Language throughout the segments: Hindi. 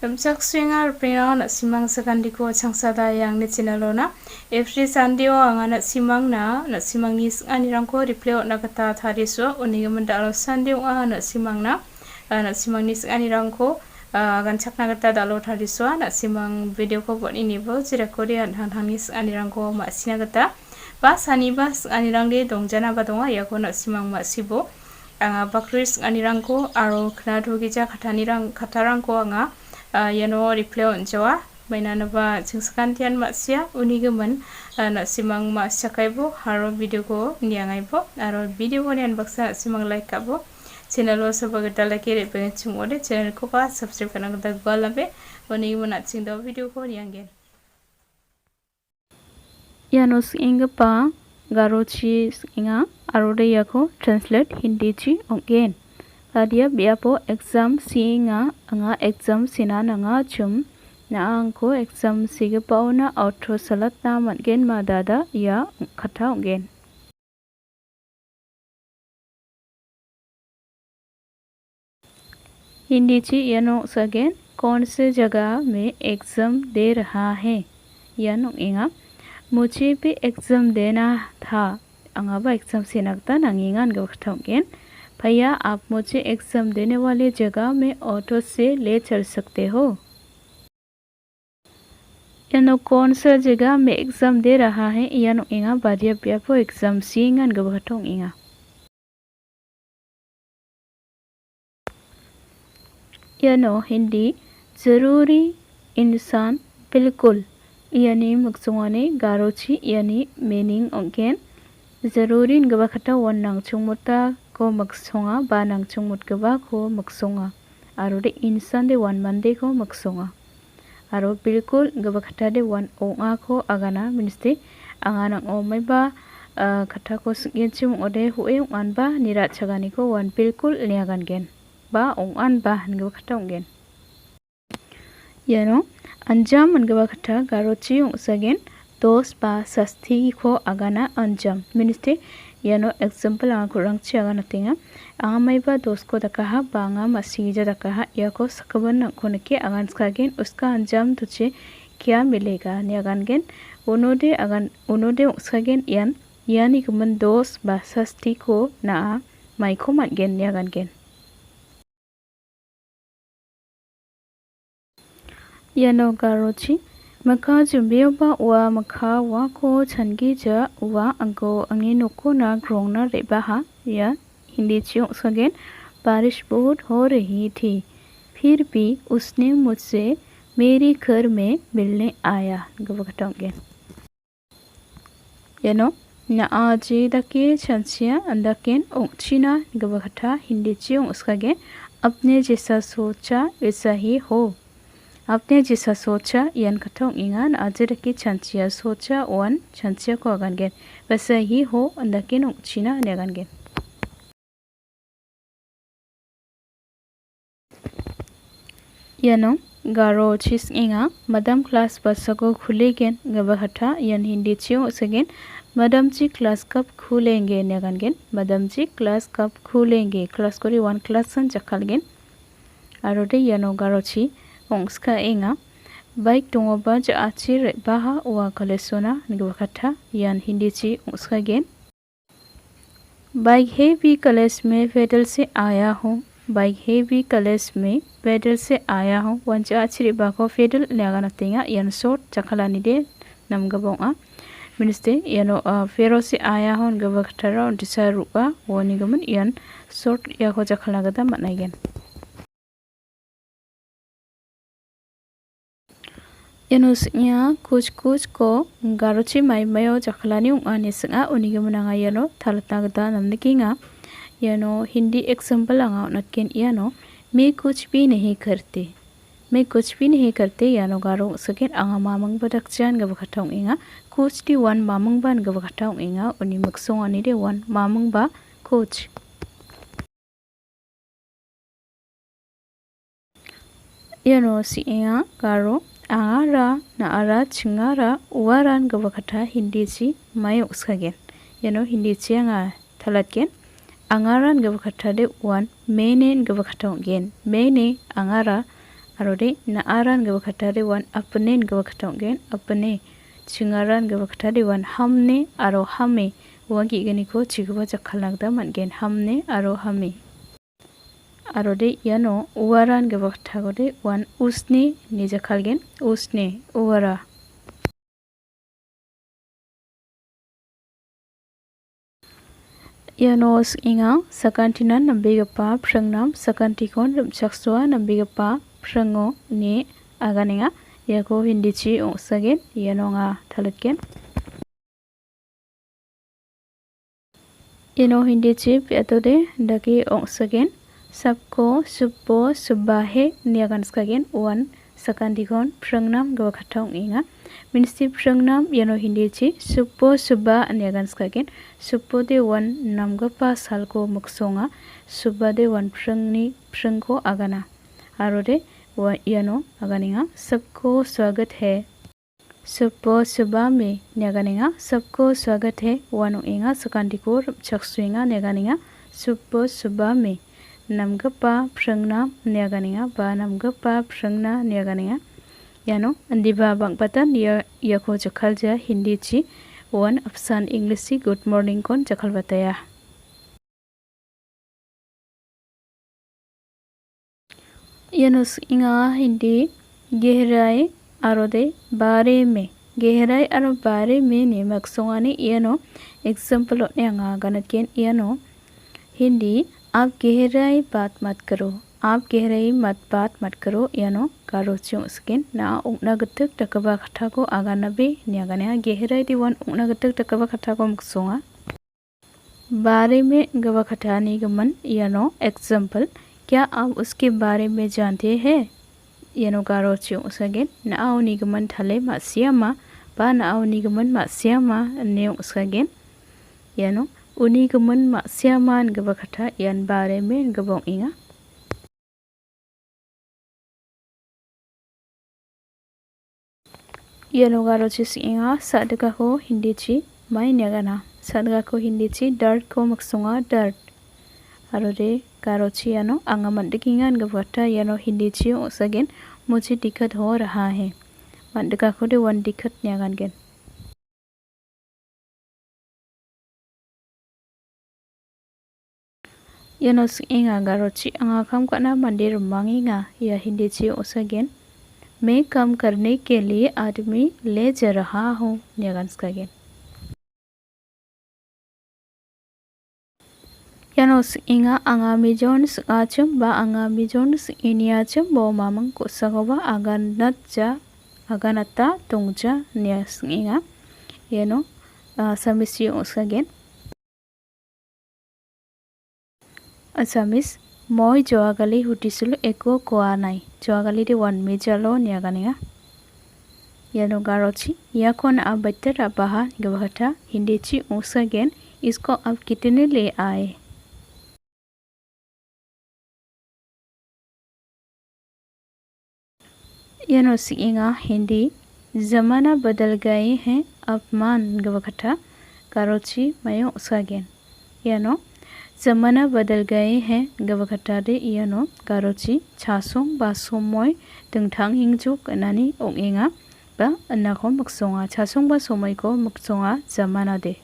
Rumchak swingar pringaw na simang sakandiko changsada yang ni chinalona every Sunday anga na simang ni anirangko replay na kata thariso unigamanda alo Sunday anga na simang ni anirangko ganchak na kata dalo thariso na simang video ko bot ini bo jira korean han ni anirangko ma sina kata ba sani ba anirang de dongjana ba donga yako na simang ma sibo anga bakris anirangko aro knadu gija katarangko anga yano replay on jawa mainana ba chingskantian masia unigaman na simang ma sakaibo haro video ko niangaibo aro video ko nian baksa simang like kabo channel lo sabaga dalake re pengen chungode channel ko ba subscribe kana gada galabe unigaman aching do video ko niangen yano singa pa garochi singa aro de yako translate hindi chi ongen Ladia biapo exam singa anga exam sinana nga chum na angko exam sige pauna auto salat na matgen madada ya kata ongen Hindi ची यनो सगेन कौन से जगह में एग्जाम दे रहा है यनो इंगा मुझे भी एग्जाम देना था अंगा बा एग्जाम सिनकता नंगिंगान गवखता ongen भैया आप मुझे एग्जाम देने वाले जगह में ऑटो से ले चल सकते हो यानो कौन सा जगह में एग्जाम दे रहा है यानो इंगा बादिया बियापो एग्जाम सिंगान गबहटों इंगा यानो हिंदी जरूरी इंसान बिल्कुल यानी मक्सुंगाने गारोची यानी मीनिंग ongen जरूरी गबहटा वन नांगचुंगमुता को मक्सोंगा बा नांगचुंगमुत गबा को मक्सोंगा आरो दे इंसान दे वन मंदे को मक्सोंगा आरो बिल्कुल गबखटा दे वन ओंगा को आगाना मिनिस्ते आगाना ओमैबा खटा को सिगेचिम ओदे हुए अनबा निरा छगानी को वन बिल्कुल नियागानगेन बा ओंगान बा गबखटा ओंगेन यानो अंजाम गबखटा गारोची ओंसगेन दोस बा सस्ती को आगाना अंजाम मिनिस्ते यानो एग्जाम्पल आंगा कुरंगची आगाना tinga anga maiba dos को दकाहा बांगा मसीजा दकाहा या को सकबन नखोन के आगान स्कागेन उसका अंजाम तुझे क्या मिलेगा नियागानगेन उनोदे स्कागेन यानी कुमन दोस बा सस्ती को ना माइको मानगेन नियागानगेन यानो गारोची मका जुम्बियोबा वा मका वा को छनगी जा वा अंगो अंगे नको ना ग्रोंगना रेबाहा या हिंदी चियों सगेन बारिश बहुत हो रही थी फिर भी उसने मुझसे मेरी घर में मिलने आया गबखटोंगे यानो ना आजी दके छंसिया अंदकेन ओंचिना गबखटा हिंदी चियों उसकागे अपने जैसा सोचा वैसा ही हो आपने जैसा सोचा यान कथों इंगान आजर की छंचिया सोचा वन छंचिया को आगानगेन वैसा ही हो अंदकिन उचिना नेगानगेन यानो गारो चिस इंगा मदम क्लास बसको खुलेगेन गबहटा यान हिंदी चियो सगेन मदम जी क्लास कब खुलेंगे नेगानगेन मदम जी क्लास कब खुलेंगे क्लास कोरी वन क्लास सन जखालगेन आरोदे यानो गारो ची Ongska inga baik dongoba ja achi rebaha wa kalesona ngwakatha yan hindi chi ongska gen bike है भी कॉलेज में पैदल से आया हूँ बाइक है भी कॉलेज में पैदल से आया हूँ वंचा आचरी बाको पैदल ल्यागा नथिंगा यान शॉर्ट चखलानी दे नमगबोंगा मिनिस्ते यानो फेरो से आया हूँ गबखथरा दिसा रुबा वनिगमन यान शॉर्ट याको चखलागदा मनाइगेन यानुसnya कुछ को गारोची माइमायो जखलानी उंगानी संगा उनिगे मुनांगा यानो थालता गदा नमनिकिंगा यानो हिंदी एग्जांपल आंगा नटकेन यानो मैं कुछ भी नहीं करते यानो गारो सकेन आंगा मामंग बदकचान गबखटाउ इंगा कुछ दी वन मामंग बान गबखटाउ इंगा उनि मक्सों अनि दे वन मामंग बा कुछ यानो सिंगा गारो आरा नारा चिंगारा उवारान गबखटा हिंदी ची मायो उसकागेन यानो हिंदी ची आंगा थालातकेन आंगारान गबखटा दे वन मेने गबखटा गेन मेने आंगारा arode naaran gaba khatari wan apne gaba khatonggen apne chingaran gaba khatari wan hamne aro hame wagi gani ko chigaba jakhalnagda mangen hamne aro hame arode iano uwaran gaba khathagode wan usne ni jakhalgen usne uwara iano inga sakantinan nambegapa phrangnam sakantikon rimchaksua nambegapa phrango ni aganinga iako hindichi ongsagen iano nga thalatgen iano hindichi piatode daki ongsagen sabko subbo subbahe niaganskagen wan sakantikon phrangnam gaba khathong inga minsti phrangnam iano hindichi subbo subba niaganskagen subbo de wan namgapa salko muksonga subba de wan phrangni phrangko agana arode iano aganinga सबको स्वागत है subbo subba me niaganinga सबको स्वागत है wano inga sakandiko chaksuinga niaganinga subbo subba me namgapa phrangna niaganinga ba namgapa phrangna niaganinga iano andiba bangpatan iako jakhalja hindi chi wan apsan english chi good morning kon jakhalbataya iano inga hindi gehrai arode bare me gehrai aro bare me ni maksongani iano example ne anga ganatken iano hindi आप गहराई बात मत करो आप गहराई बात मत करो यानो कारो चियों स्किन ना उगना गतक टकबा खथा को आगाना बे नियागाने गहराई दिवन उगना गतक टकबा खथा को मुक्सोंगा बारे में गवा खथा निगमन यानो एग्जाम्पल क्या आप उसके बारे में जानते हैं यानो कारो चियों स्किन ना निगमन थले मासियामा बा ना निगमन मासियामा ने स्किन यानो uni gemen maksiaman gaba khatha yan bare men gabong inga yano garo chis inga sadga ko hindi chi mai nyagana sadga ko hindi chi dirt ko maksonga dirt arore garo chi yano anga mandikingan gaba khatha yano hindi chi osagen मुझे दिक्कत हो रहा है mandika ko de wan dikkat nyagan gen iano inga garochi anga kam kana mandir manginga या हिंदी ची ओसगेन मैं काम करने के लिए आदमी ले जा रहा हूँ नियागानस्कागेन यानो इंगा anga मिजोन्स आचम बा anga मिजोन्स इनियाचम बो मामंग कोसगोबा aganata tongja nias inga यानो samisi ओसगेन Asamis moi joagali hutisulu eko koa nai joagali de wan mejalo niaganinga yano garochi yakon abatter abaha gabahata hindichi usagen इसको अब कितने ले आए यानो सिंगा हिंदी जमाना बदल गए हैं अपमान गबखटा गारोची मयो उसागेन यानो जमाना बदल गए हैं गबखटारे यानो गारोची छासों बा समय दंथां हिंजुक नानी ओंगेंगा बा अन्नाखौ मक्सोंगा छासों बा समयखौ मक्सोंगा जमाना दे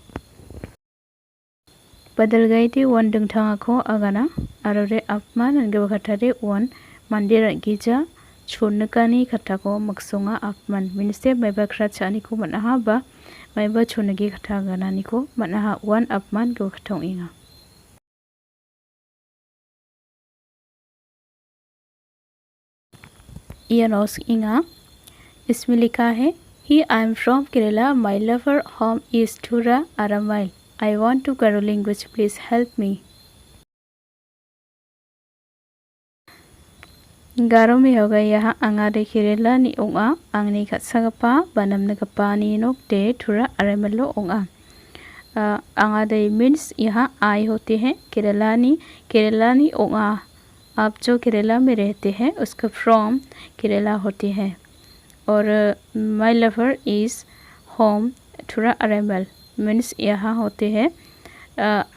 बदल गए थे वन दंथांगाखौ आगाना आरोरे अपमान गबखटारे वन मंदिर गिजा छोनकानी खटाको मक्सोंगा अपमान मिनसे माइबा ख्राचानिखौ मनहा बा माइबा छोनगी खटा गानानिखौ मनहा वन अपमान गबखटाव इंगा यानोस इंगा इसमें लिखा है hi I am from Kerala my lover home is Tura आरामाइल I want to Garo language please help me Garo में होगा यहाँ आंगारे केरला नि ओंगा आंगनी खत्सागपा बनमनगपा नि नोकते टूरा आरामाइलो ओंगा आंगादे मीन्स यहाँ आई होते हैं केरला नि ओंगा आप जो केरला में रहते हैं उसका फ्रॉम केरला होती है और माई लवर इज़ होम टूरा अरेमल मीन्स यहाँ होते हैं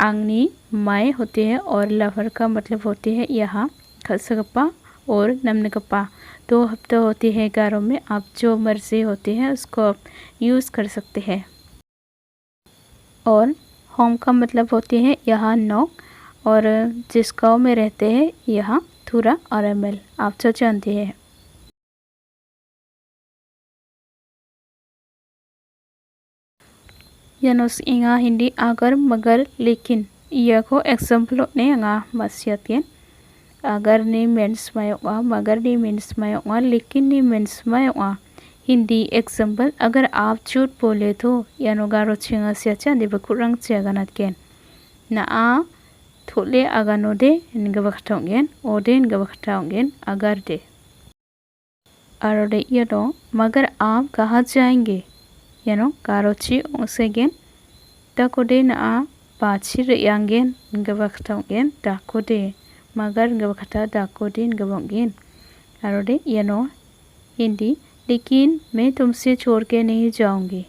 आंगनी माई होती है और लवर का मतलब होती है यहाँ खसगपा और नमनकपा 2 हफ्ता होती है गारो में। आप जो मर्जी होती है उसको आप यूज़ कर सकते हैं। और होम का मतलब होती है यहाँ नोक, और जिस गाँव में रहते हैं यहाँ थुरा और एमएल, आप जो जानते हैं। यानोस इंगा हिंदी अगर मगर लेकिन यह को एग्जाम्पल ने अंगा मस्यातियन। अगर ni means मायोंगा, मगर ni means मायोंगा, लेकिन ni means मायोंगा। हिंदी एग्जाम्पल, अगर आप झूठ बोले तो यानो गारो छिंगा सियाचा दे बकुरंग चियागानात केन ना आ थोले आगानो दे इनका बखटाओंगेन ओदे इनका बखटाओंगेन अगर दे आरोडे यानो मगर आप कहाँ जाएंगे यानो गारो ची ओसेगेन ताकोदे ना आ बाची रेयांगेन इनका बखटाओंगेन ताकोदे मगर इनका बखटा ताकोदे इनका बोंगेन आरोडे यानो हिंदी, लेकिन मैं तुमसे छोड़ के नहीं जाऊंगी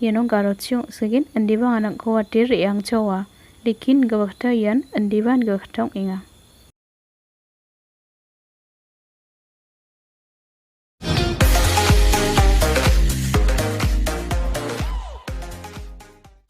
यानो गारो ची ओसेगेन अंदीबा आनक को वाटेर रेयांग चावा लेकिन गबखटा यान अंदीबा गबखटाओं इंगा।